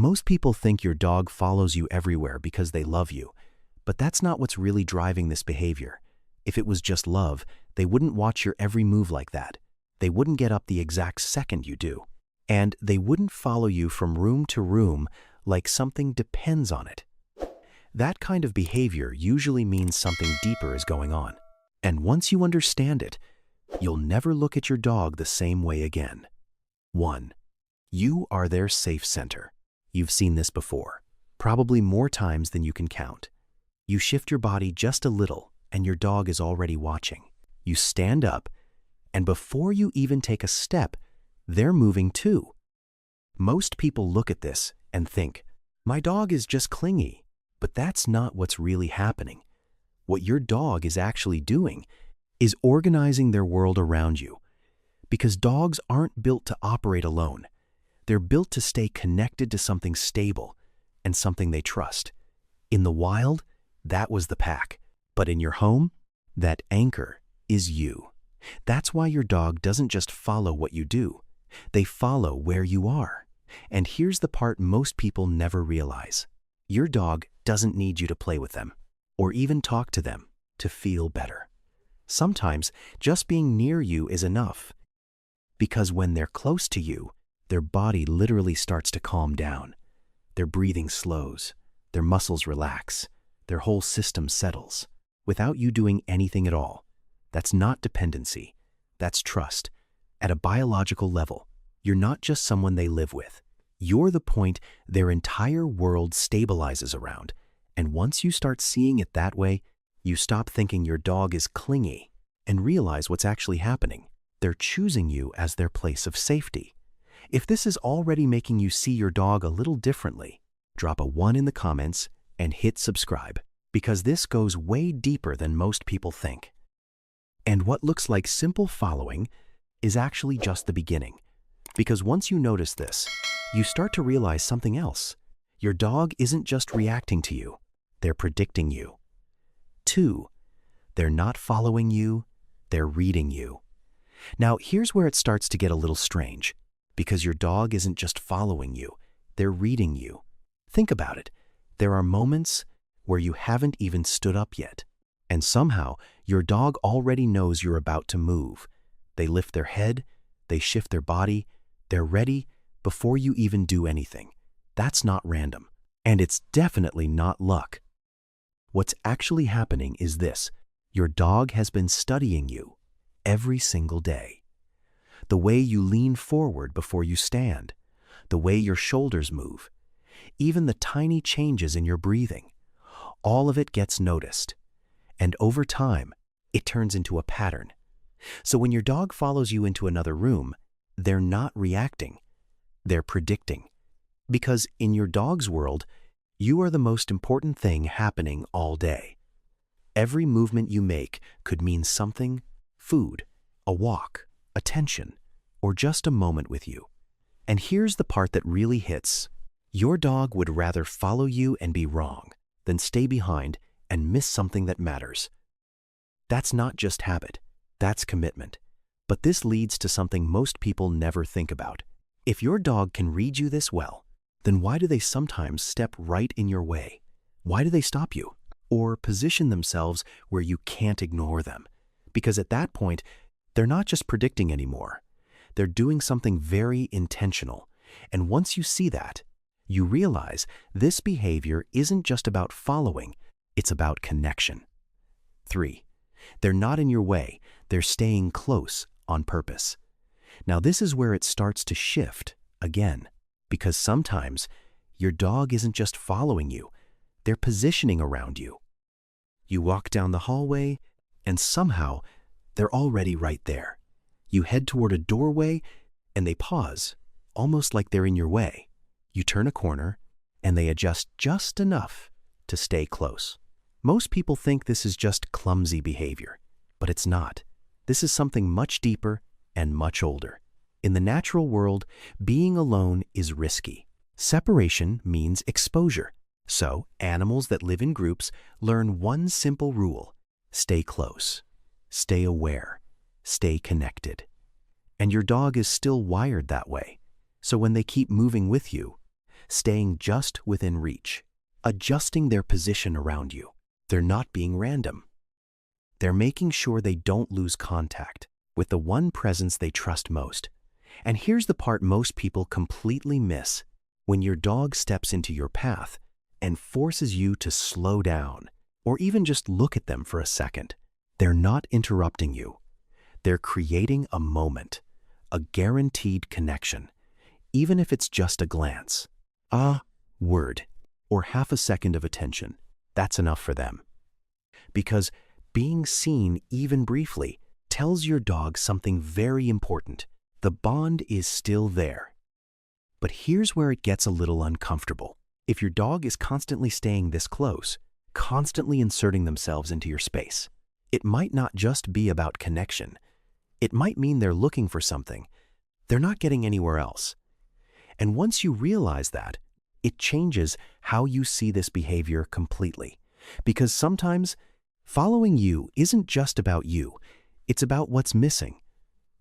Most people think your dog follows you everywhere because they love you, but that's not what's really driving this behavior. If it was just love, they wouldn't watch your every move like that. They wouldn't get up the exact second you do. And they wouldn't follow you from room to room like something depends on it. That kind of behavior usually means something deeper is going on. And once you understand it, you'll never look at your dog the same way again. 1. You are their safe center. You've seen this before, probably more times than you can count. You shift your body just a little and your dog is already watching. You stand up, and before you even take a step, they're moving too. Most people look at this and think, my dog is just clingy, but that's not what's really happening. What your dog is actually doing is organizing their world around you, because dogs aren't built to operate alone. They're built to stay connected to something stable and something they trust. In the wild, that was the pack. But in your home, that anchor is you. That's why your dog doesn't just follow what you do. They follow where you are. And here's the part most people never realize. Your dog doesn't need you to play with them or even talk to them to feel better. Sometimes just being near you is enough. Because when they're close to you, their body literally starts to calm down. Their breathing slows, their muscles relax, their whole system settles, without you doing anything at all. That's not dependency, that's trust. At a biological level, you're not just someone they live with. You're the point their entire world stabilizes around. And once you start seeing it that way, you stop thinking your dog is clingy and realize what's actually happening. They're choosing you as their place of safety. If this is already making you see your dog a little differently, drop a 1 in the comments and hit subscribe, because this goes way deeper than most people think. And what looks like simple following is actually just the beginning. Because once you notice this, you start to realize something else. Your dog isn't just reacting to you, they're predicting you. 2, they're not following you, they're reading you. Now, here's where it starts to get a little strange, because your dog isn't just following you, they're reading you. Think about it. There are moments where you haven't even stood up yet, and somehow your dog already knows you're about to move. They lift their head, they shift their body, they're ready before you even do anything. That's not random, and it's definitely not luck. What's actually happening is this. Your dog has been studying you every single day. The way you lean forward before you stand, the way your shoulders move, even the tiny changes in your breathing, all of it gets noticed. And over time, it turns into a pattern. So when your dog follows you into another room, they're not reacting, they're predicting. Because in your dog's world, you are the most important thing happening all day. Every movement you make could mean something: food, a walk, attention, or just a moment with you. And here's the part that really hits. Your dog would rather follow you and be wrong than stay behind and miss something that matters. That's not just habit, that's commitment. But this leads to something most people never think about. If your dog can read you this well, then why do they sometimes step right in your way? Why do they stop you? Or position themselves where you can't ignore them? Because at that point, they're not just predicting anymore. They're doing something very intentional. And once you see that, you realize this behavior isn't just about following, it's about connection. 3, they're not in your way, they're staying close on purpose. Now this is where it starts to shift again, because sometimes your dog isn't just following you, they're positioning around you. You walk down the hallway, and somehow they're already right there. You head toward a doorway, and they pause, almost like they're in your way. You turn a corner, and they adjust just enough to stay close. Most people think this is just clumsy behavior, but it's not. This is something much deeper and much older. In the natural world, being alone is risky. Separation means exposure. So, animals that live in groups learn one simple rule: stay close, stay aware, stay connected. And your dog is still wired that way. So when they keep moving with you, staying just within reach, adjusting their position around you. They're not being random. They're making sure they don't lose contact with the one presence they trust most. And here's the part most people completely miss. When your dog steps into your path and forces you to slow down, or even just look at them for a second, they're not interrupting you. They're creating a moment, a guaranteed connection, even if it's just a glance, a word, or half a second of attention. That's enough for them. Because being seen, even briefly, tells your dog something very important. The bond is still there. But here's where it gets a little uncomfortable. If your dog is constantly staying this close, constantly inserting themselves into your space, it might not just be about connection. It might mean they're looking for something they're not getting anywhere else. And once you realize that, it changes how you see this behavior completely. Because sometimes following you isn't just about you, it's about what's missing.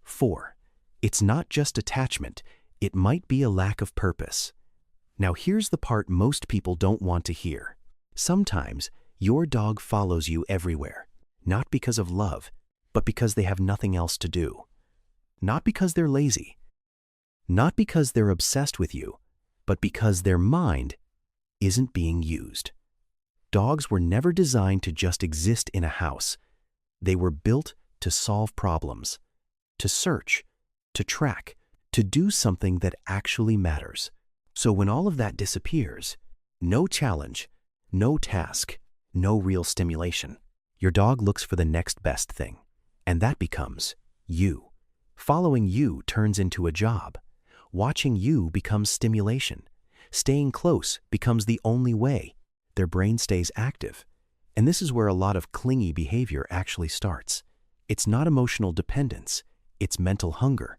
4. It's not just attachment, it might be a lack of purpose. Now here's the part most people don't want to hear. Sometimes your dog follows you everywhere, not because of love, but because they have nothing else to do. Not because they're lazy, not because they're obsessed with you, but because their mind isn't being used. Dogs were never designed to just exist in a house. They were built to solve problems, to search, to track, to do something that actually matters. So when all of that disappears, no challenge, no task, no real stimulation, your dog looks for the next best thing. And that becomes you. Following you turns into a job. Watching you becomes stimulation. Staying close becomes the only way. Their brain stays active. And this is where a lot of clingy behavior actually starts. It's not emotional dependence, it's mental hunger.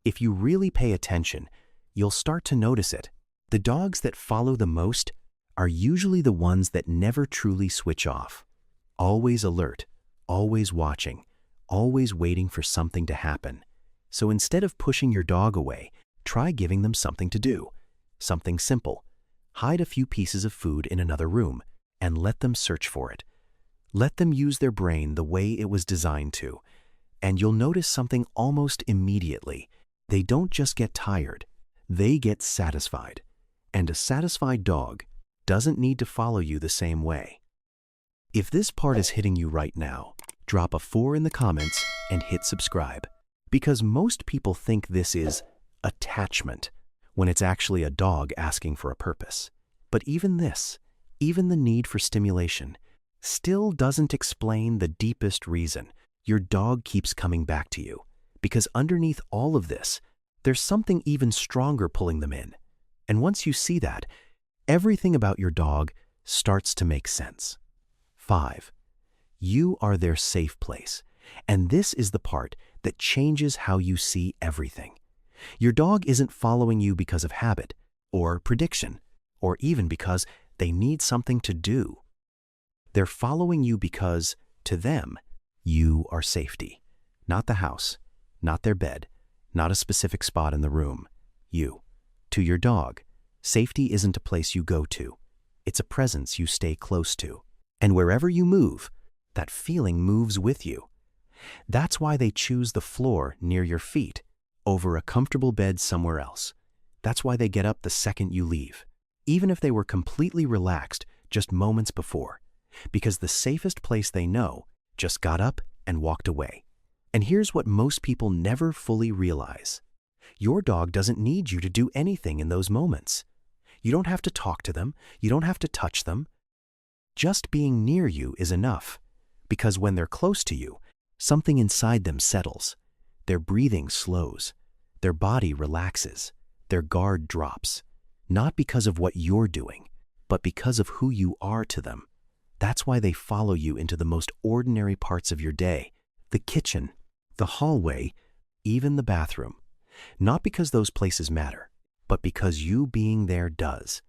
If you really pay attention, you'll start to notice it. The dogs that follow the most are usually the ones that never truly switch off. Always alert, always watching, always waiting for something to happen. So instead of pushing your dog away, try giving them something to do. Something simple. Hide a few pieces of food in another room and let them search for it. Let them use their brain the way it was designed to. And you'll notice something almost immediately. They don't just get tired, they get satisfied. And a satisfied dog doesn't need to follow you the same way. If this part is hitting you right now, drop a 4 in the comments and hit subscribe. Because most people think this is attachment, when it's actually a dog asking for a purpose. But even this, even the need for stimulation, still doesn't explain the deepest reason your dog keeps coming back to you. Because underneath all of this, there's something even stronger pulling them in. And once you see that, everything about your dog starts to make sense. 5. You are their safe place. And this is the part that changes how you see everything. Your dog isn't following you because of habit, or prediction, or even because they need something to do. They're following you because, to them, you are safety. Not the house, not their bed, not a specific spot in the room. You. To your dog, safety isn't a place you go to. It's a presence you stay close to. And wherever you move, that feeling moves with you. That's why they choose the floor near your feet over a comfortable bed somewhere else. That's why they get up the second you leave, even if they were completely relaxed just moments before, because the safest place they know just got up and walked away. And here's what most people never fully realize. Your dog doesn't need you to do anything in those moments. You don't have to talk to them. You don't have to touch them. Just being near you is enough, because when they're close to you, something inside them settles. Their breathing slows. Their body relaxes. Their guard drops. Not because of what you're doing, but because of who you are to them. That's why they follow you into the most ordinary parts of your day, the kitchen, the hallway, even the bathroom. Not because those places matter, but because you being there does.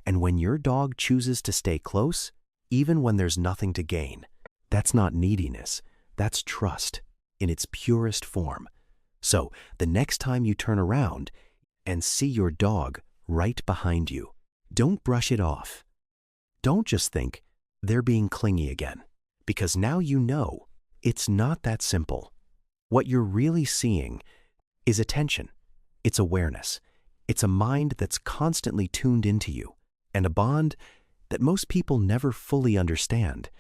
And when your dog chooses to stay close, even when there's nothing to gain, that's not neediness, that's trust in its purest form. So the next time you turn around and see your dog right behind you. Don't brush it off. Don't just think they're being clingy again, because now you know it's not that simple. What you're really seeing is attention. It's awareness. It's a mind that's constantly tuned into you, and a bond that most people never fully understand.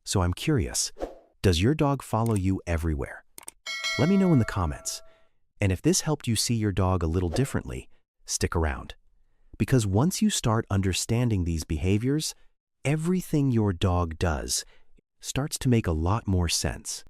So I'm curious, does your dog follow you everywhere? Let me know in the comments. And if this helped you see your dog a little differently, stick around. Because once you start understanding these behaviors, everything your dog does starts to make a lot more sense.